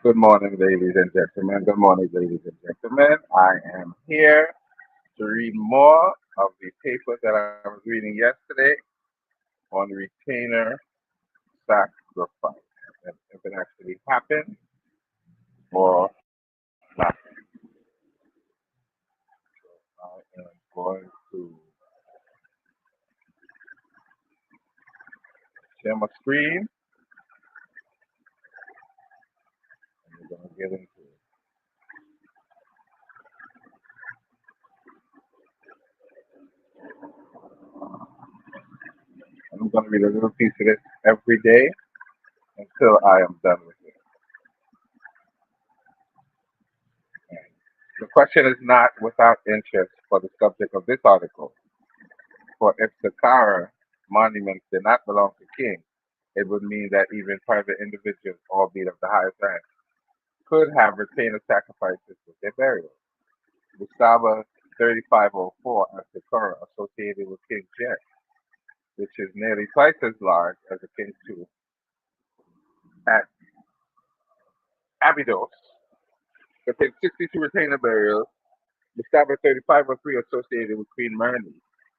Good morning, ladies and gentlemen. Good morning, ladies and gentlemen. I am here to read more of the papers that I was reading yesterday on retainer sacrifice and if it actually happened or not. I am going to share my screen and we're going to get into it. And I'm going to read a little piece of this every day until I am done with it. The question is not without interest for the subject of this article. For if Saqqara monuments did not belong to kings, it would mean that even private individuals, albeit of the highest rank, could have retained sacrifices with their burials. Gustava 3504 at Saqqara, associated with King Jet, which is nearly twice as large as the King's tomb at Abydos, contains 62 retainer burials. Gustavo 3503, associated with Queen Myrni,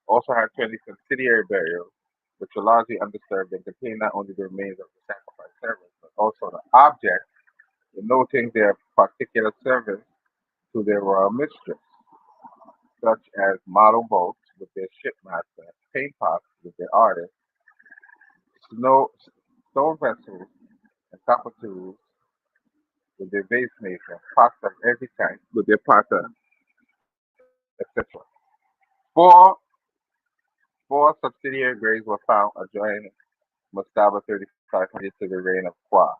also had 20 subsidiary burials, which were largely undisturbed and contained not only the remains of the sacrifice servants, but also the objects, denoting their particular service to their royal mistress, such as model boats with their shipmaster, paint pots with their artist, snow, stone vessels and copper tools with their vase maker, pots of every kind with their potter, etc. Four four subsidiary graves were found adjoining Mastaba 3500 to the reign of Qua,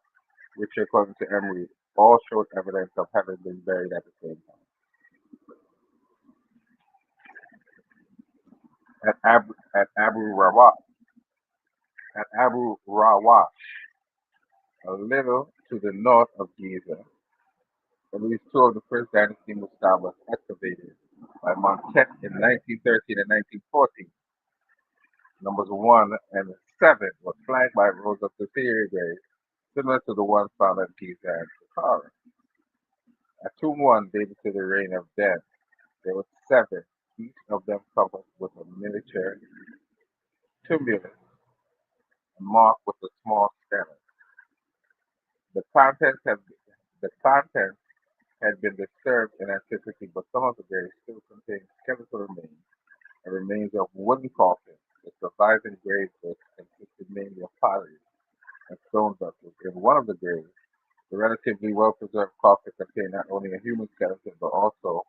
which, according to Emery, all showed evidence of having been buried at the same time. At Abu Rawash, a little to the north of Giza, at least two of the first dynasty Mustabas excavated by Montet in 1913 and 1914. Numbers 1 and 7 were flanked by rows of subsidiary graves, similar to the ones found at Giza and Saqqara. At Tomb 1, dated to the reign of Den, there were 7, each of them covered with a miniature tumulus and marked with a small stele. The contents have the contents had been disturbed in antiquity, but some of the graves still contain skeletal remains and remains of wooden coffins. The surviving grave books consisted mainly of pottery and stone vessels. In one of the graves, the relatively well-preserved coffin contained not only a human skeleton but also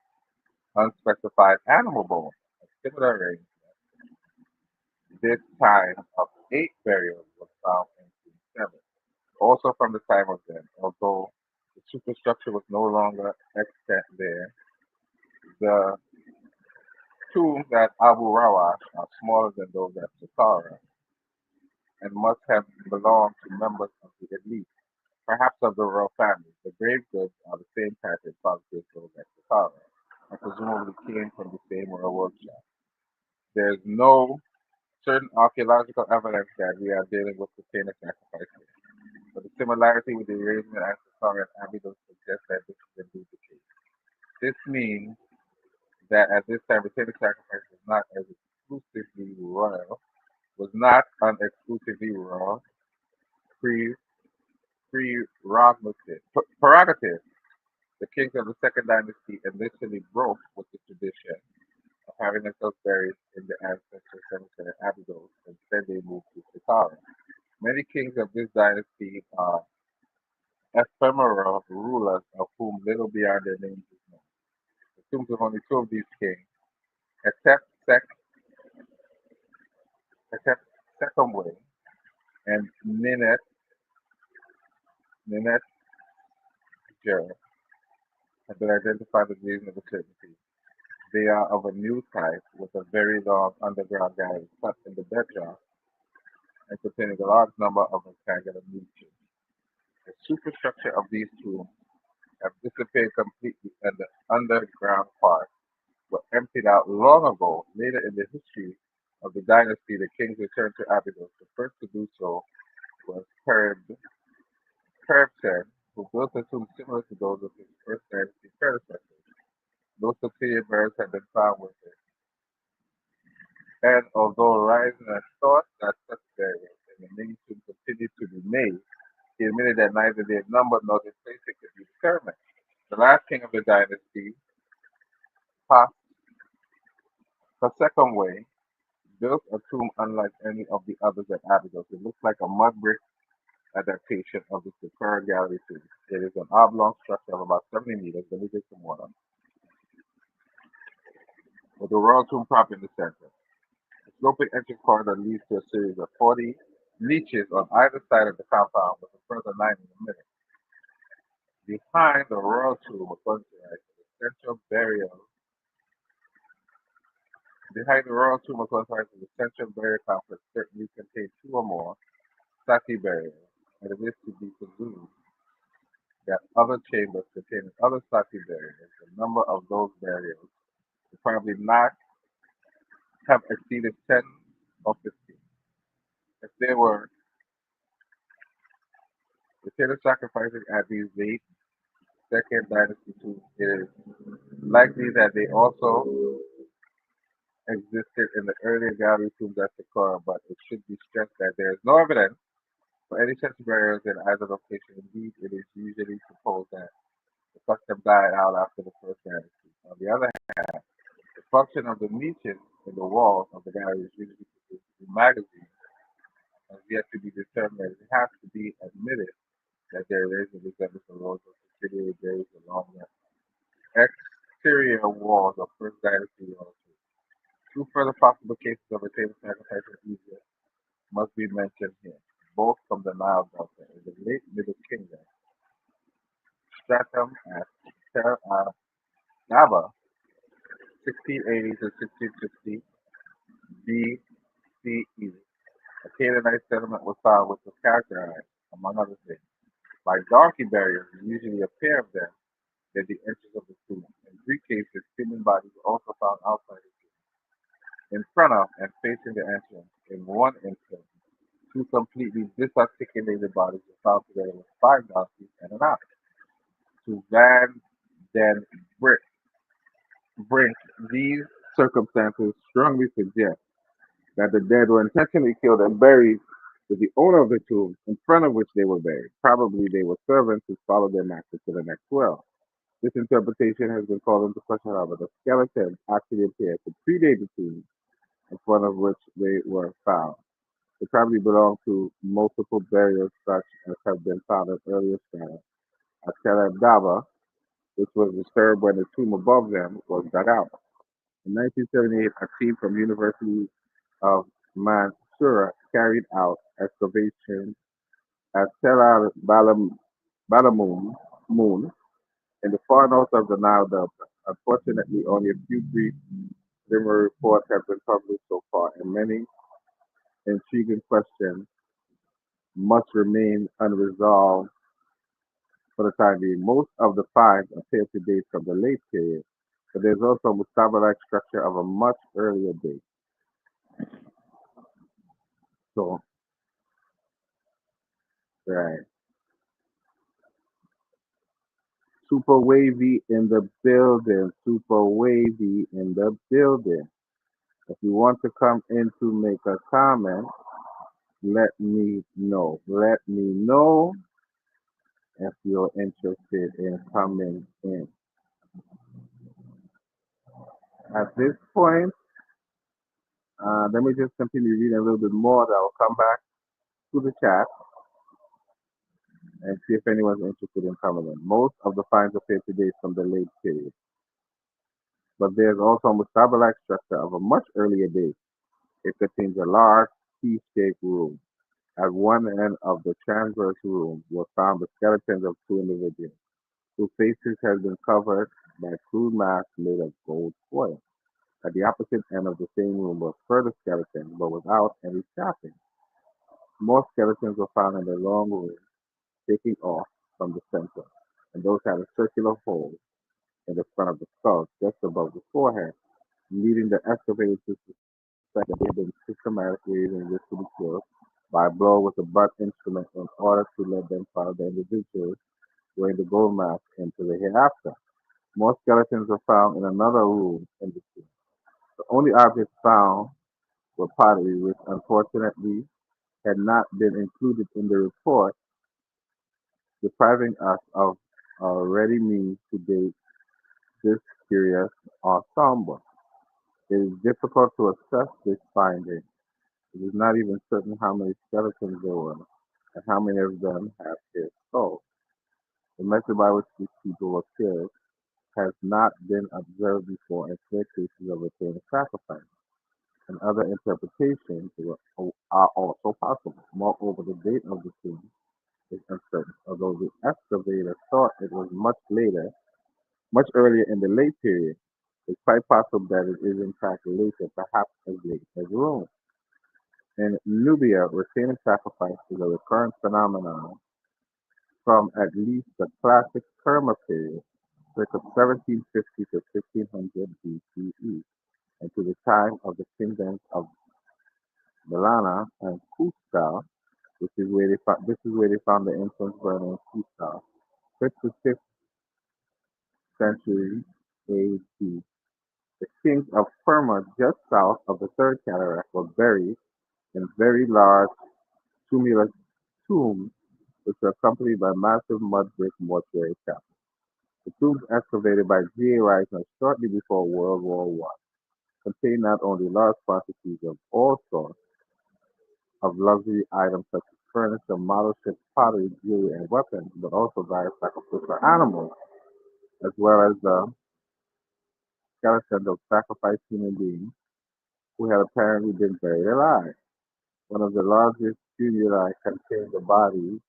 unspecified animal bones. A similar arrangement, this time of 8 burials, was found in Tomb 7. Also from the time of them, although the superstructure was no longer extant there, the tombs at Abu Rawash are smaller than those at Saqqara and must have belonged to members of the elite, perhaps of the royal family. The grave goods are the same pattern probably as those at Saqqara and presumably came from the same royal workshop. There is no certain archaeological evidence that we are dealing with container sacrifices, but the similarity with the arrangement at Saqqara and Abydos suggests that this is indeed the case. This means that at this time retainer sacrifice exclusively royal, was not an exclusively royal pre prerogative. The kings of the second dynasty initially broke with the tradition of having themselves buried in the ancestral cemetery at Abydos, and instead they moved to Saqqara. Many kings of this dynasty are ephemeral rulers of whom little beyond their names is known. The tombs of only two of these kings, Hetep Sekhemwe and Ninetjer, have been identified with reasonable certainty. They are of a new type with a very long underground gallery cut in the bedrock and containing a large number of rectangular niches. The superstructure of these tombs have disappeared completely and the underground parts were emptied out long ago. Later in the history of the dynasty, the kings returned to Abydos. The first to do so was Perbsen, who built a tomb similar to those of his first dynasty predecessors. No superior burials have been found with it, and although Ryzen had thought that such burials in the main tomb continued to be made, he admitted that neither their number nor their placing could be determined. The last king of the dynasty, Pa Paseconway, built a tomb unlike any of the others at Abydos. It looks like a mud brick adaptation of the Saqqara Gallery tomb. It is an oblong structure of about 70 meters, let me take some water, with the royal tomb prop in the center. The sloping entrance corridor leads to a series of 40 niches on either side of the compound, with a further 9 in the middle. Behind the royal tomb, according to the central burial Behind the royal tomb of Osiris is a central burial complex certainly contains two or more sati burials, and it is to be presumed that other chambers containing other sati burials, the number of those burials would probably not have exceeded 10 or 15. If there were potato sacrifices at these late Second Dynasty tombs, it is likely that they also existed in the earlier gallery tombs at Saqqara, but it should be stressed that there is no evidence for any such burials in either location. Indeed, it is usually supposed that the custom died out after the first dynasty. On the other hand, the function of the niches in the walls of the gallery is usually produced through magazines has yet to be determined. It has to be admitted that there is a resemblance of rows of subsidiary graves along the exterior walls of First Dynasty walls. Two further possible cases of a table sacrifice in Egypt must be mentioned here, both from the Nile Delta. In the late Middle Kingdom, Stratum at Tel Naba, 1680 to 1660 BCE. A Canaanite settlement was found which was characterized, among other things, by donkey burials, usually a pair of them, near the entrance of the tomb. In three cases, human bodies were also found outside the tomb, in front of and facing the entrance. In one instance, two completely disarticulated bodies were found together with five donkeys and an ox. To Van den Brink, these circumstances strongly suggest that the dead were intentionally killed and buried with the owner of the tomb in front of which they were buried. Probably they were servants who followed their master to the next well. This interpretation has been called into question, however. The skeletons actually appear to predate the tomb in front of which they were found. They probably belong to multiple burials such as have been found in earlier strata at Tel Daba, which was disturbed when the tomb above them was dug out. In 1978, a team from University of Mansoura carried out excavations at Tel Balamoon Moon in the far north of the Nile Delta. Unfortunately, only a few brief preliminary reports have been published so far, and many intriguing questions must remain unresolved for the time being. Most of the finds appear to date from the late period, but there's also a mustaba-like structure of a much earlier date. So, right. Super wavy in the building. Super wavy in the building. If you want to come in to make a comment, let me know. Let me know if you're interested in coming in. At this point, let me just continue reading a little bit more. Then I'll come back to the chat and see if anyone's interested in coming in. Most of the finds appear today from the late period, but there's also a mustaba-like structure of a much earlier date. It contains a large T-shaped room. At one end of the transverse room were found the skeletons of two individuals, whose faces had been covered by crude masks made of gold foil. At the opposite end of the same room were further skeletons, but without any strapping. More skeletons were found in the long room, taking off from the center, and those had a circular hole in the front of the skull, just above the forehead, leading the excavators to suspect that they had been systematically using this to be killed by a blow with a butt instrument in order to let them follow the individuals during the gold mask into the hereafter. More skeletons were found in another room in the tomb. The only objects found were pottery, which unfortunately had not been included in the report, depriving us of a ready means to date this curious ensemble. It is difficult to assess this finding. It is not even certain how many skeletons there were and how many of them have his skulls. The method by which these people were killed has not been observed before in clear cases of ritual sacrifice, and other interpretations are also possible. Moreover, the date of the tomb is uncertain, although the excavator thought it was much earlier in the late period. It's quite possible that it is in fact later, perhaps as late as Rome. In Nubia, ritual sacrifice is a recurrent phenomenon from at least the classic Kerma period, circa 1750 to 1500 BCE, and to the time of the kingdoms of Milana and Cusca, this is where they found the incense burner in Cusca, 5th to 6th century AD. The kings of Perma, just south of the Third Cataract, were buried in very large tumulus tombs, which were accompanied by massive mud brick mortuary chapels. The tombs excavated by G. A. Reisner shortly before World War I contained not only large quantities of all sorts of luxury items such as furniture, model ships, pottery, jewelry, and weapons, but also various sacrificial animals, as well as the skeletons of sacrificed human beings who had apparently been buried alive. One of the largest tumuli contained the bodies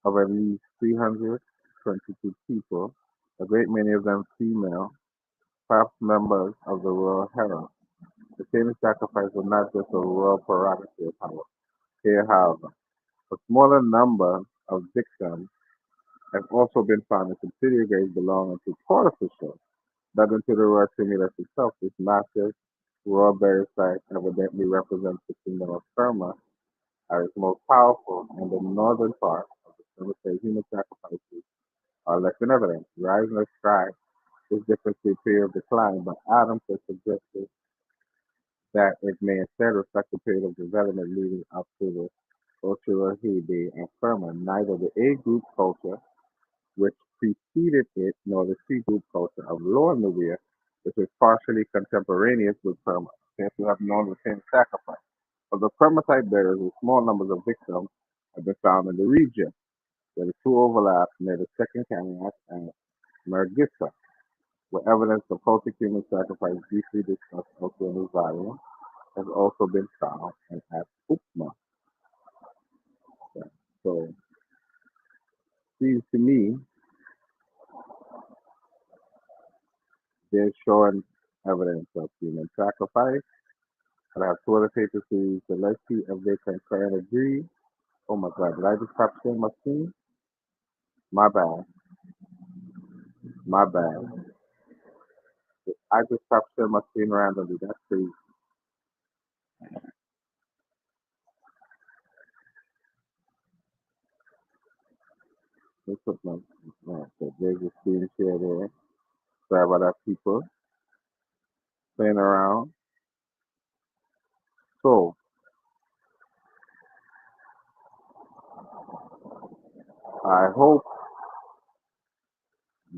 of at least 322 people, a great many of them female, perhaps members of the royal harem. The famous sacrifice was not just a royal prerogative, however. A smaller number of victims have also been found in subsidiary graves belonging to court officials. Dug into the royal tumulus itself, this massive royal burial site evidently represents the kingdom of Burma at its most powerful, and the northern part of the cemetery human sacrifices are less in evidence. Rising described this difference to a period of decline, but Adams has suggested that it may instead reflect a period of development leading up to the cultural heyday of Burma. Neither the A group culture, which preceded it, nor the C group culture of Lower Nubia, which is partially contemporaneous with Burma, seems to have known the same sacrifice. Of the Burma-type burials, with small numbers of victims have been found in the region, where the two overlap near the Second Cataract and Margisa, where evidence of cultic human sacrifice briefly discussed elsewhere in this volume has also been found and at Upma. So, seems to me they're showing evidence of human sacrifice. I have two other papers to use, so let's see if they concur and agree. Oh my god, did I just stop sharing my screen? My bad. My bad. I just stopped sharing my screen randomly. That's crazy. Let's put my, so there's a screen share there. Sorry about that, people. Playing around. So, I hope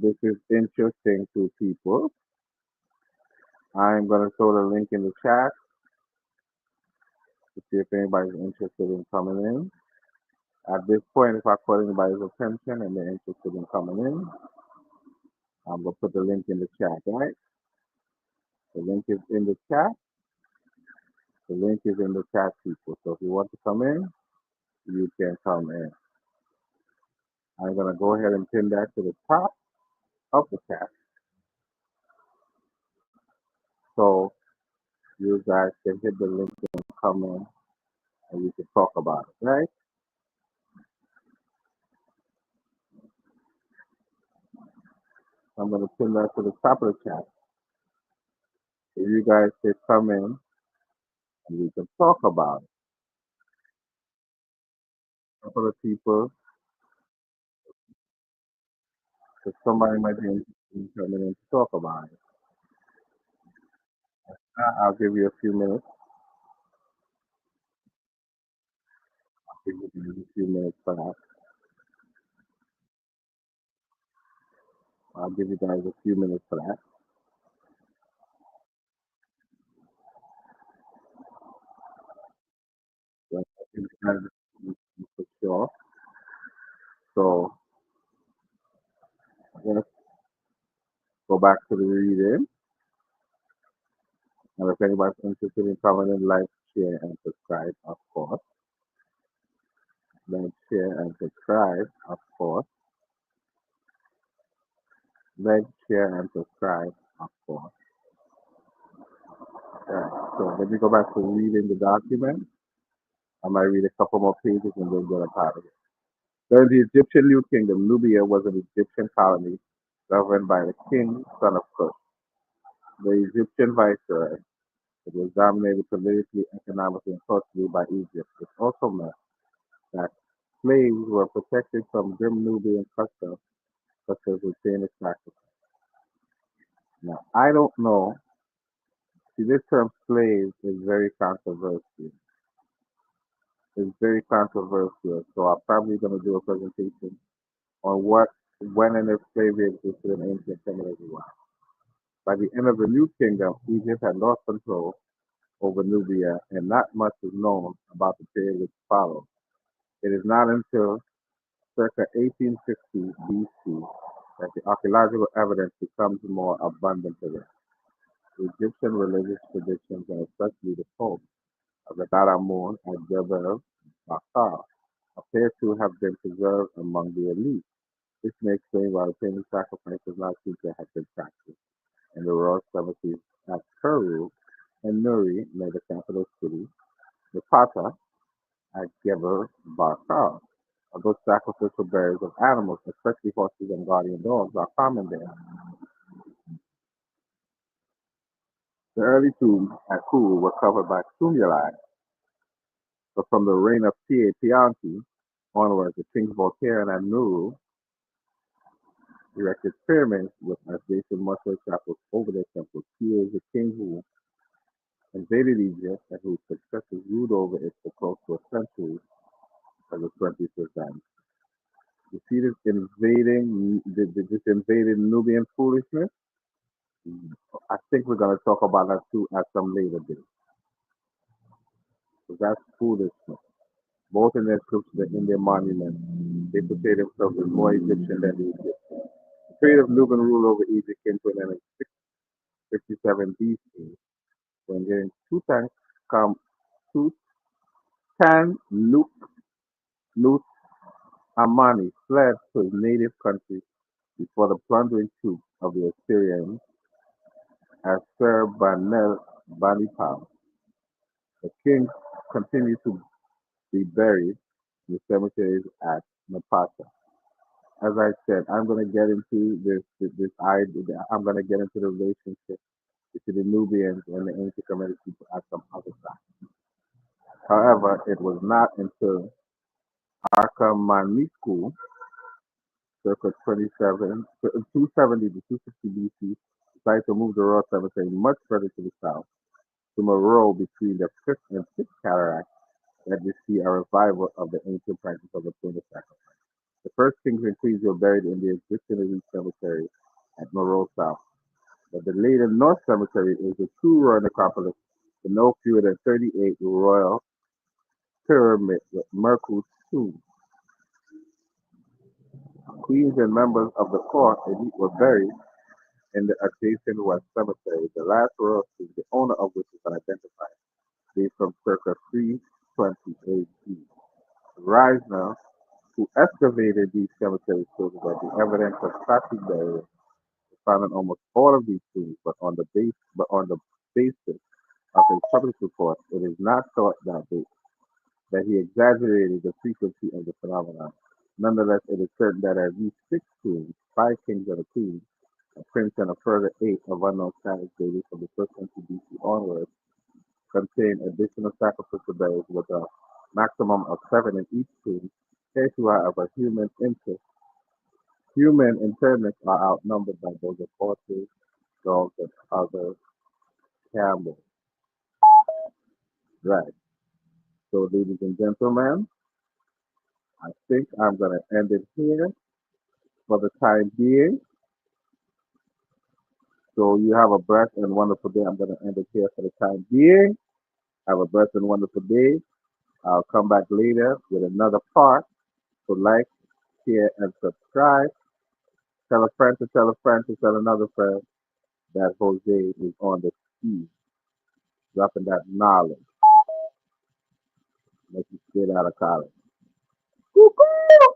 this is interesting to people. I'm going to throw the link in the chat to see if anybody's interested in coming in. At this point, if I caught anybody's attention and they're interested in coming in, I'm going to put the link in the chat, right? The link is in the chat. The link is in the chat, people. So if you want to come in, you can come in. I'm going to go ahead and pin that to the top of the chat so you guys can hit the link and come in and we can talk about it, right? I'm going to pin that to the top of the chat so you guys can come in and we can talk about it. A couple of people So somebody might be interested in coming in to talk about it. I'll give you a few minutes. Give you a few minutes for that. I'll give you guys a few minutes for that. So I'll give you guys a few minutes for sure. So let's go back to the reading. And if anybody's interested in coming in, like, share, and subscribe, of course. Like, share, and subscribe, of course. Like, share, and subscribe, of course. Yeah. So let me go back to reading the document. I might read a couple more pages and then get up out of it. During the Egyptian New Kingdom, Nubia was an Egyptian colony governed by the king, son of Cush. The Egyptian viceroy, it was dominated politically, economically, and culturally by Egypt. This also meant that slaves were protected from grim Nubian customs, such as ritual sacrifice. Now, I don't know. See, this term slave is very controversial. It's very controversial. So I'm probably going to do a presentation on what, when, and if slavery existed in ancient primitive Iran. By the end of the New Kingdom, Egypt had lost control over Nubia, and not much is known about the period which followed. It is not until circa 1850 BC that the archaeological evidence becomes more abundant to this. Egyptian religious traditions, and especially the cult of the Daramun at Jebel Bakar, appear to have been preserved among the elite. This may explain why the famous sacrifice does not seem to have been practiced in the royal cemeteries at Kuru and Nuri, near the capital city, Napata at Geber Barkar. Although sacrificial burials of animals, especially horses and guardian dogs, are common there, the early tombs at Kuru were covered by tumuli, but from the reign of Pianti onwards, the kings Voltaire and Nuru erected pyramids with adjacent mortuary chapels over their temples. He is the king who invaded Egypt and whose successors ruled over it for close to a century of the 20th century. You see this this invaded Nubian foolishness? I think we're going to talk about that too at some later date. Because that's foolishness. Both in their scriptures and in their monuments, they portray themselves as more Egyptian than the Egyptians. The period of Nubian rule over Egypt came to an end in 657 BC, when during Tutankhamun Amani fled to his native country before the plundering troops of the Assyrians Assurbanipal. The king continued to be buried in the cemeteries at Napata. As I said, I'm going to get into this idea. I'm going to get into the relationship between the Nubians and the ancient Kemetic people at some other time. However, it was not until Achaemenescu, circa 270 to 260 BC, decided to move the royal cemetery much further to the south, to Meroe between the fifth and sixth cataracts, that we see a revival of the ancient practice of the Puna sacrifice. The first kings and queens were buried in the existing elite cemetery at Meroe South, but the later North Cemetery is the true royal necropolis with no fewer than 38 royal pyramids with Merkut tombs. Queens and members of the court elite were buried in the adjacent West Cemetery, the last royal tomb, the owner of which is unidentified, dates from circa 320 AD. Reisner, who excavated these cemeteries, shows that the evidence of classic burial is found in almost all of these tombs, but on the basis of his published report, it is not thought that he exaggerated the frequency of the phenomenon. Nonetheless, it is certain that at least six tombs, five kings and a queen, a prince, and a further eight of unknown status dating from the first century BC onwards, contain additional sacrificial burials with a maximum of seven in each tomb, capable of a human interest Human interdicts are outnumbered by those of horses, dogs, and other camels. Right. So, ladies and gentlemen, I think I'm going to end it here for the time being. So, you have a blessed and wonderful day. I'm going to end it here for the time being. Have a blessed and wonderful day. I'll come back later with another part. So, like, share, and subscribe. Tell a friend to tell a friend to tell another friend that Jose is on the key, dropping that knowledge. Make you straight out of college. Woo-hoo!